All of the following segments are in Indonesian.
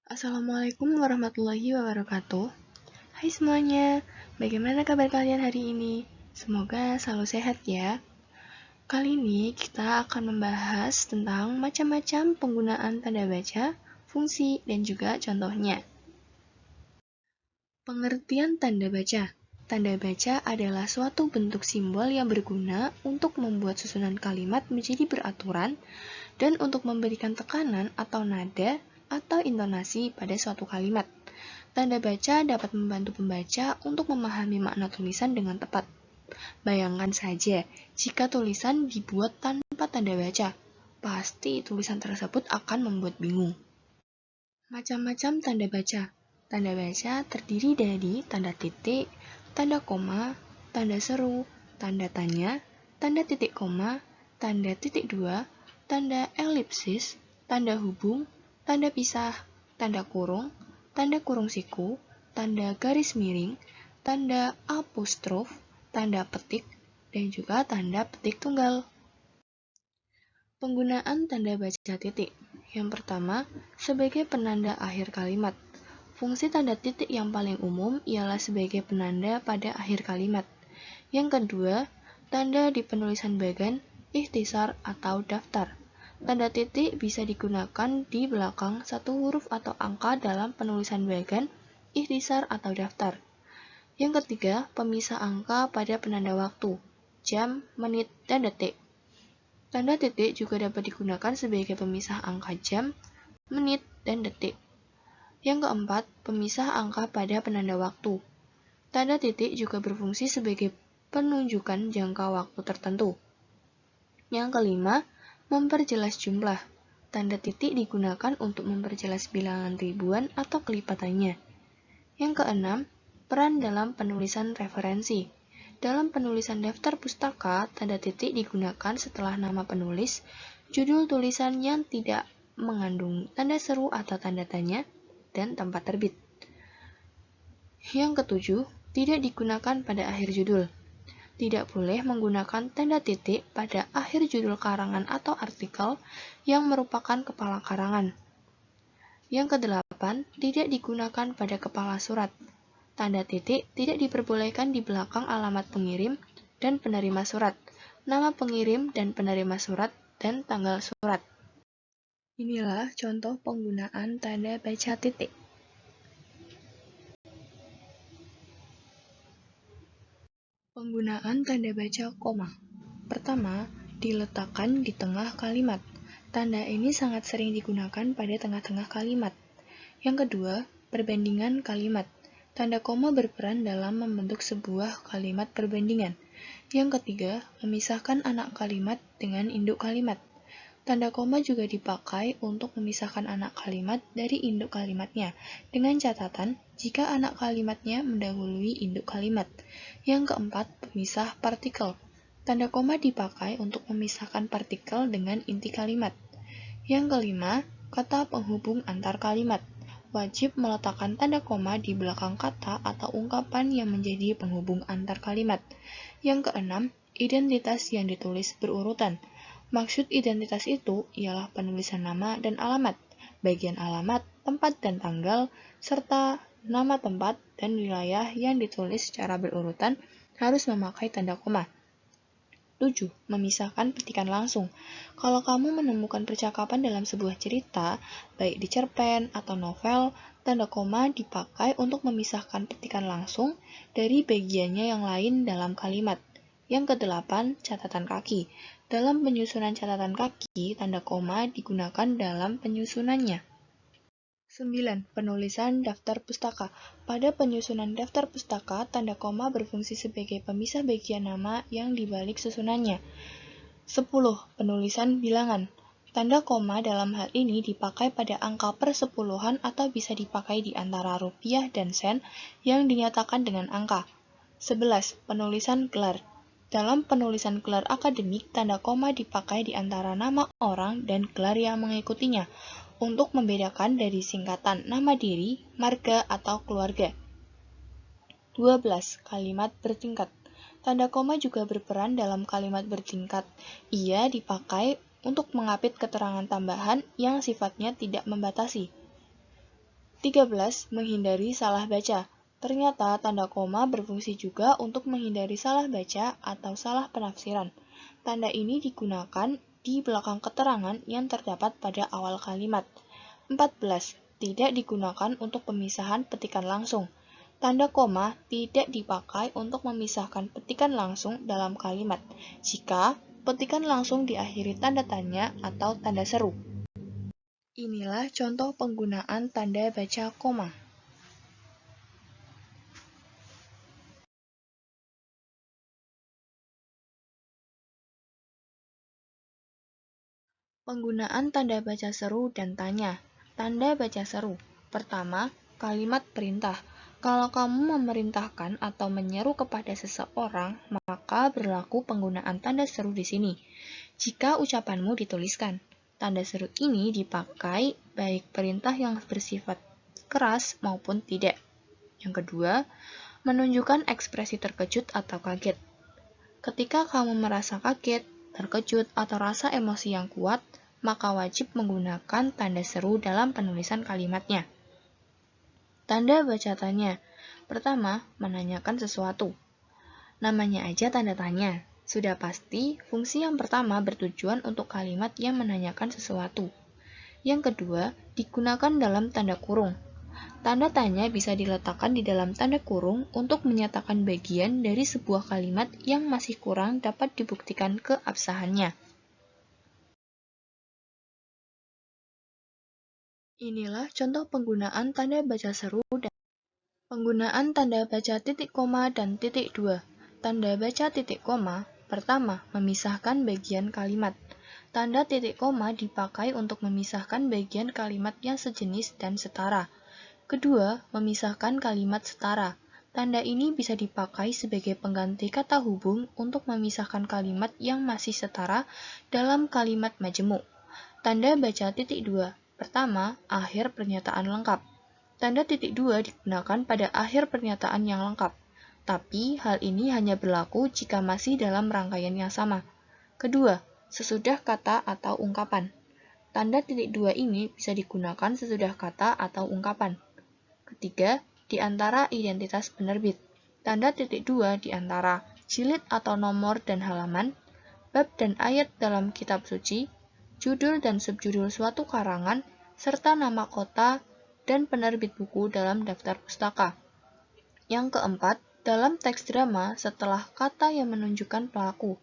Assalamualaikum warahmatullahi wabarakatuh. Hai semuanya, bagaimana kabar kalian hari ini? Semoga selalu sehat ya. Kali ini kita akan membahas tentang macam-macam penggunaan tanda baca, fungsi, dan juga contohnya. Pengertian tanda baca. Tanda baca adalah suatu bentuk simbol yang berguna untuk membuat susunan kalimat menjadi beraturan dan untuk memberikan tekanan atau nada atau intonasi pada suatu kalimat. Tanda baca dapat membantu pembaca untuk memahami makna tulisan dengan tepat. Bayangkan saja, jika tulisan dibuat tanpa tanda baca, pasti tulisan tersebut akan membuat bingung. Macam-macam tanda baca. Tanda baca terdiri dari tanda titik, tanda koma, tanda seru, tanda tanya, tanda titik koma, tanda titik dua, tanda elipsis, tanda hubung, tanda pisah, tanda kurung siku, tanda garis miring, tanda apostrof, tanda petik, dan juga tanda petik tunggal. Penggunaan tanda baca titik. Yang pertama, sebagai penanda akhir kalimat. Fungsi tanda titik yang paling umum ialah sebagai penanda pada akhir kalimat. Yang kedua, tanda di penulisan bagan, ikhtisar atau daftar. Tanda titik bisa digunakan di belakang satu huruf atau angka dalam penulisan bagan, ikhtisar atau daftar. Yang ketiga, pemisah angka pada penanda waktu, jam, menit, dan detik. Tanda titik juga dapat digunakan sebagai pemisah angka jam, menit, dan detik. Yang keempat, pemisah angka pada penanda waktu. Tanda titik juga berfungsi sebagai penunjukan jangka waktu tertentu. Yang kelima, memperjelas jumlah. Tanda titik digunakan untuk memperjelas bilangan ribuan atau kelipatannya. Yang keenam, peran dalam penulisan referensi. Dalam penulisan daftar pustaka, tanda titik digunakan setelah nama penulis, judul tulisan yang tidak mengandung tanda seru atau tanda tanya, dan tempat terbit. Yang ketujuh, tidak digunakan pada akhir judul. Tidak boleh menggunakan tanda titik pada akhir judul karangan atau artikel yang merupakan kepala karangan. Yang kedelapan, tidak digunakan pada kepala surat. Tanda titik tidak diperbolehkan di belakang alamat pengirim dan penerima surat, nama pengirim dan penerima surat, dan tanggal surat. Inilah contoh penggunaan tanda baca titik. Penggunaan tanda baca koma. Pertama, diletakkan di tengah kalimat. Tanda ini sangat sering digunakan pada tengah-tengah kalimat. Yang kedua, perbandingan kalimat. Tanda koma berperan dalam membentuk sebuah kalimat perbandingan. Yang ketiga, memisahkan anak kalimat dengan induk kalimat. Tanda koma juga dipakai untuk memisahkan anak kalimat dari induk kalimatnya, dengan catatan jika anak kalimatnya mendahului induk kalimat. Yang keempat, pemisah partikel. Tanda koma dipakai untuk memisahkan partikel dengan inti kalimat. Yang kelima, kata penghubung antar kalimat. Wajib meletakkan tanda koma di belakang kata atau ungkapan yang menjadi penghubung antar kalimat. Yang keenam, identitas yang ditulis berurutan. Maksud identitas itu ialah penulisan nama dan alamat, bagian alamat, tempat dan tanggal, serta nama tempat dan wilayah yang ditulis secara berurutan harus memakai tanda koma. 7. Memisahkan petikan langsung. Kalau kamu menemukan percakapan dalam sebuah cerita, baik di cerpen atau novel, tanda koma dipakai untuk memisahkan petikan langsung dari bagiannya yang lain dalam kalimat. Yang kedelapan, catatan kaki. Dalam penyusunan catatan kaki, tanda koma digunakan dalam penyusunannya. 9. Penulisan daftar pustaka. Pada penyusunan daftar pustaka, tanda koma berfungsi sebagai pemisah bagian nama yang dibalik susunannya. 10. Penulisan bilangan. Tanda koma dalam hal ini dipakai pada angka persepuluhan atau bisa dipakai di antara rupiah dan sen yang dinyatakan dengan angka. 11. Penulisan gelar. Dalam penulisan gelar akademik, tanda koma dipakai di antara nama orang dan gelar yang mengikutinya untuk membedakan dari singkatan nama diri, marga, atau keluarga. 12. Kalimat bertingkat. Tanda koma juga berperan dalam kalimat bertingkat. Ia dipakai untuk mengapit keterangan tambahan yang sifatnya tidak membatasi. 13. Menghindari salah baca. Ternyata tanda koma berfungsi juga untuk menghindari salah baca atau salah penafsiran. Tanda ini digunakan di belakang keterangan yang terdapat pada awal kalimat. 14. Tidak digunakan untuk pemisahan petikan langsung. Tanda koma tidak dipakai untuk memisahkan petikan langsung dalam kalimat jika petikan langsung diakhiri tanda tanya atau tanda seru. Inilah contoh penggunaan tanda baca koma. Penggunaan tanda baca seru dan tanya. Tanda baca seru. Pertama, kalimat perintah. Kalau kamu memerintahkan atau menyeru kepada seseorang, maka berlaku penggunaan tanda seru di sini. Jika ucapanmu dituliskan, tanda seru ini dipakai baik perintah yang bersifat keras maupun tidak. Yang kedua, menunjukkan ekspresi terkejut atau kaget. Ketika kamu merasa kaget, terkejut, atau rasa emosi yang kuat, maka wajib menggunakan tanda seru dalam penulisan kalimatnya. Tanda baca tanya. Pertama, menanyakan sesuatu. Namanya aja tanda tanya. Sudah pasti, fungsi yang pertama bertujuan untuk kalimat yang menanyakan sesuatu. Yang kedua, digunakan dalam tanda kurung. Tanda tanya bisa diletakkan di dalam tanda kurung untuk menyatakan bagian dari sebuah kalimat yang masih kurang dapat dibuktikan keabsahannya. Inilah contoh penggunaan tanda baca seru dan penggunaan tanda baca titik koma dan titik dua. Tanda baca titik koma, pertama, memisahkan bagian kalimat. Tanda titik koma dipakai untuk memisahkan bagian kalimat yang sejenis dan setara. Kedua, memisahkan kalimat setara. Tanda ini bisa dipakai sebagai pengganti kata hubung untuk memisahkan kalimat yang masih setara dalam kalimat majemuk. Tanda baca titik dua. Pertama, akhir pernyataan lengkap. Tanda titik dua digunakan pada akhir pernyataan yang lengkap. Tapi, hal ini hanya berlaku jika masih dalam rangkaian yang sama. Kedua, sesudah kata atau ungkapan. Tanda titik dua ini bisa digunakan sesudah kata atau ungkapan. Ketiga, di antara identitas penerbit. Tanda titik dua di antara jilid atau nomor dan halaman, bab dan ayat dalam kitab suci, judul dan subjudul suatu karangan, serta nama kota dan penerbit buku dalam daftar pustaka. Yang keempat, dalam teks drama setelah kata yang menunjukkan pelaku.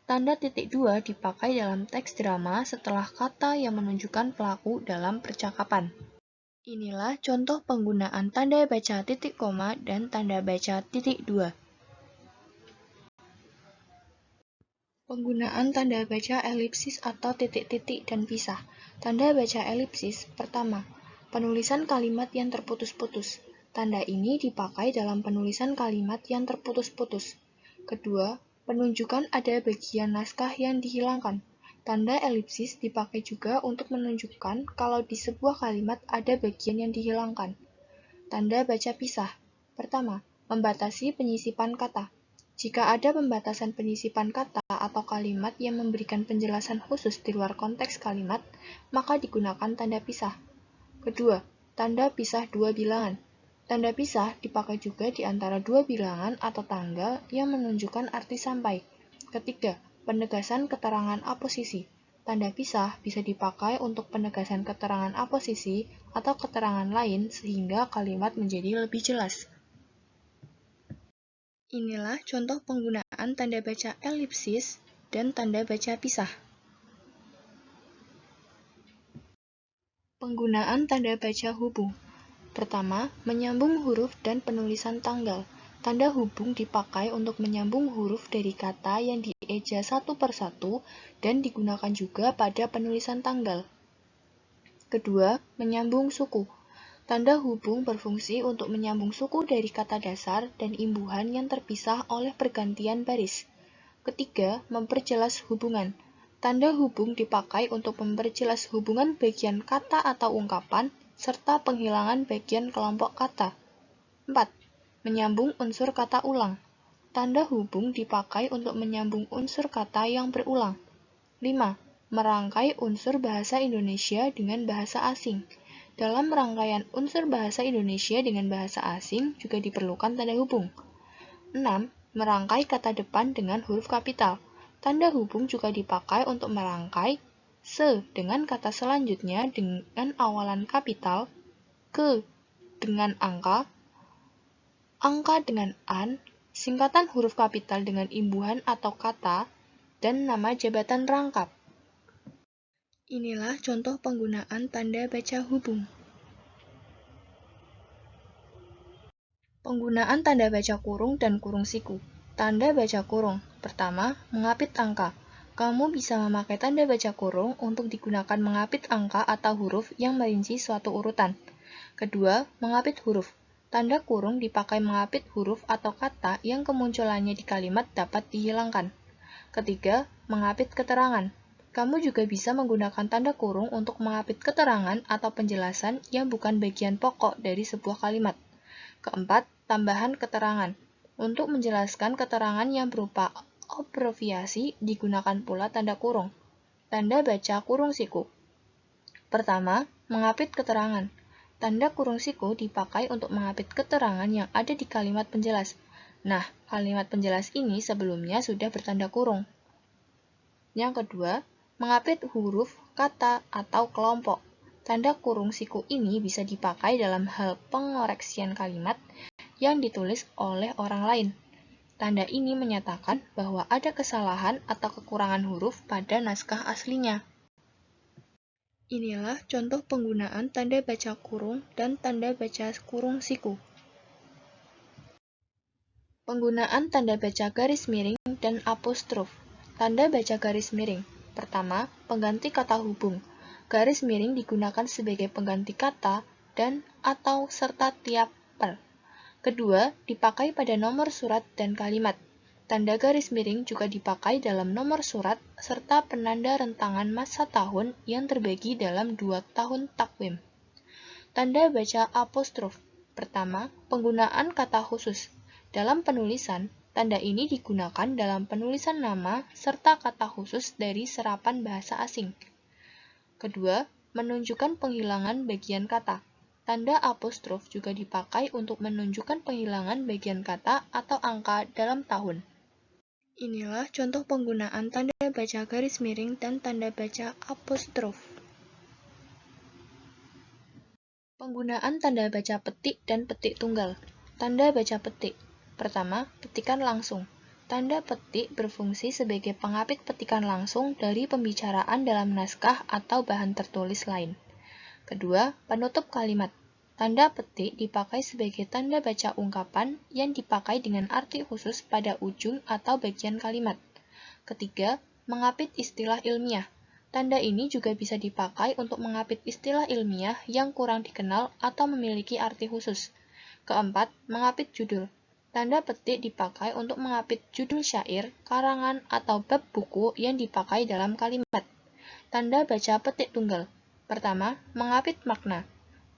Tanda titik dua dipakai dalam teks drama setelah kata yang menunjukkan pelaku dalam percakapan. Inilah contoh penggunaan tanda baca titik koma dan tanda baca titik dua. Penggunaan tanda baca elipsis atau titik-titik dan pisah. Tanda baca elipsis, pertama, penulisan kalimat yang terputus-putus. Tanda ini dipakai dalam penulisan kalimat yang terputus-putus. Kedua, penunjukan ada bagian naskah yang dihilangkan. Tanda elipsis dipakai juga untuk menunjukkan kalau di sebuah kalimat ada bagian yang dihilangkan. Tanda baca pisah. Pertama, membatasi penyisipan kata. Jika ada pembatasan penyisipan kata atau kalimat yang memberikan penjelasan khusus di luar konteks kalimat, maka digunakan tanda pisah. Kedua, tanda pisah dua bilangan. Tanda pisah dipakai juga di antara dua bilangan atau tanggal yang menunjukkan arti sampai. Ketiga, penegasan keterangan aposisi. Tanda pisah bisa dipakai untuk penegasan keterangan aposisi atau keterangan lain sehingga kalimat menjadi lebih jelas. Inilah contoh penggunaan tanda baca elipsis dan tanda baca pisah. Penggunaan tanda baca hubung. Pertama, menyambung huruf dan penulisan tanggal. Tanda hubung dipakai untuk menyambung huruf dari kata yang dieja satu persatu dan digunakan juga pada penulisan tanggal. Kedua, menyambung suku. Tanda hubung berfungsi untuk menyambung suku dari kata dasar dan imbuhan yang terpisah oleh pergantian baris. Ketiga, memperjelas hubungan. Tanda hubung dipakai untuk memperjelas hubungan bagian kata atau ungkapan, serta penghilangan bagian kelompok kata. 4. Menyambung unsur kata ulang. Tanda hubung dipakai untuk menyambung unsur kata yang berulang. 5. Merangkai unsur bahasa Indonesia dengan bahasa asing. Dalam rangkaian unsur bahasa Indonesia dengan bahasa asing juga diperlukan tanda hubung. 6. Merangkai kata depan dengan huruf kapital. Tanda hubung juga dipakai untuk merangkai se dengan kata selanjutnya dengan awalan kapital, ke dengan angka dengan an, singkatan huruf kapital dengan imbuhan atau kata, dan nama jabatan rangkap. Inilah contoh penggunaan tanda baca hubung. Penggunaan tanda baca kurung dan kurung siku. Tanda baca kurung. Pertama, mengapit angka. Kamu bisa memakai tanda baca kurung untuk digunakan mengapit angka atau huruf yang merinci suatu urutan. Kedua, mengapit huruf. Tanda kurung dipakai mengapit huruf atau kata yang kemunculannya di kalimat dapat dihilangkan. Ketiga, mengapit keterangan. Kamu juga bisa menggunakan tanda kurung untuk mengapit keterangan atau penjelasan yang bukan bagian pokok dari sebuah kalimat. Keempat, tambahan keterangan. Untuk menjelaskan keterangan yang berupa abreviasi digunakan pula tanda kurung. Tanda baca kurung siku. Pertama, mengapit keterangan. Tanda kurung siku dipakai untuk mengapit keterangan yang ada di kalimat penjelas. Nah, kalimat penjelas ini sebelumnya sudah bertanda kurung. Yang kedua, mengapit huruf, kata, atau kelompok. Tanda kurung siku ini bisa dipakai dalam hal pengoreksian kalimat yang ditulis oleh orang lain. Tanda ini menyatakan bahwa ada kesalahan atau kekurangan huruf pada naskah aslinya. Inilah contoh penggunaan tanda baca kurung dan tanda baca kurung siku. Penggunaan tanda baca garis miring dan apostrof. Tanda baca garis miring. Pertama, pengganti kata hubung. Garis miring digunakan sebagai pengganti kata dan atau serta tiap per. Kedua, dipakai pada nomor surat dan kalimat. Tanda garis miring juga dipakai dalam nomor surat serta penanda rentangan masa tahun yang terbagi dalam 2 tahun takwim. Tanda baca apostrof. Pertama, penggunaan kata khusus. Dalam penulisan, tanda ini digunakan dalam penulisan nama serta kata khusus dari serapan bahasa asing. Kedua, menunjukkan penghilangan bagian kata. Tanda apostrof juga dipakai untuk menunjukkan penghilangan bagian kata atau angka dalam tahun. Inilah contoh penggunaan tanda baca garis miring dan tanda baca apostrof. Penggunaan tanda baca petik dan petik tunggal. Tanda baca petik. Pertama, petikan langsung. Tanda petik berfungsi sebagai pengapit petikan langsung dari pembicaraan dalam naskah atau bahan tertulis lain. Kedua, penutup kalimat. Tanda petik dipakai sebagai tanda baca ungkapan yang dipakai dengan arti khusus pada ujung atau bagian kalimat. Ketiga, mengapit istilah ilmiah. Tanda ini juga bisa dipakai untuk mengapit istilah ilmiah yang kurang dikenal atau memiliki arti khusus. Keempat, mengapit judul. Tanda petik dipakai untuk mengapit judul syair, karangan, atau bab buku yang dipakai dalam kalimat. Tanda baca petik tunggal. Pertama, mengapit makna.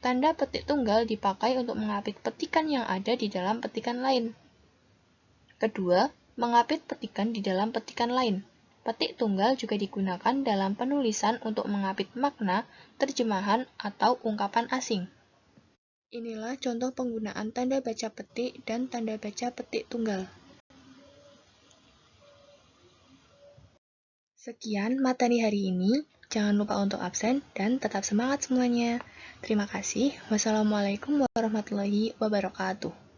Tanda petik tunggal dipakai untuk mengapit petikan yang ada di dalam petikan lain. Kedua, mengapit petikan di dalam petikan lain. Petik tunggal juga digunakan dalam penulisan untuk mengapit makna, terjemahan, atau ungkapan asing. Inilah contoh penggunaan tanda baca petik dan tanda baca petik tunggal. Sekian materi hari ini. Jangan lupa untuk absen dan tetap semangat semuanya. Terima kasih. Wassalamualaikum warahmatullahi wabarakatuh.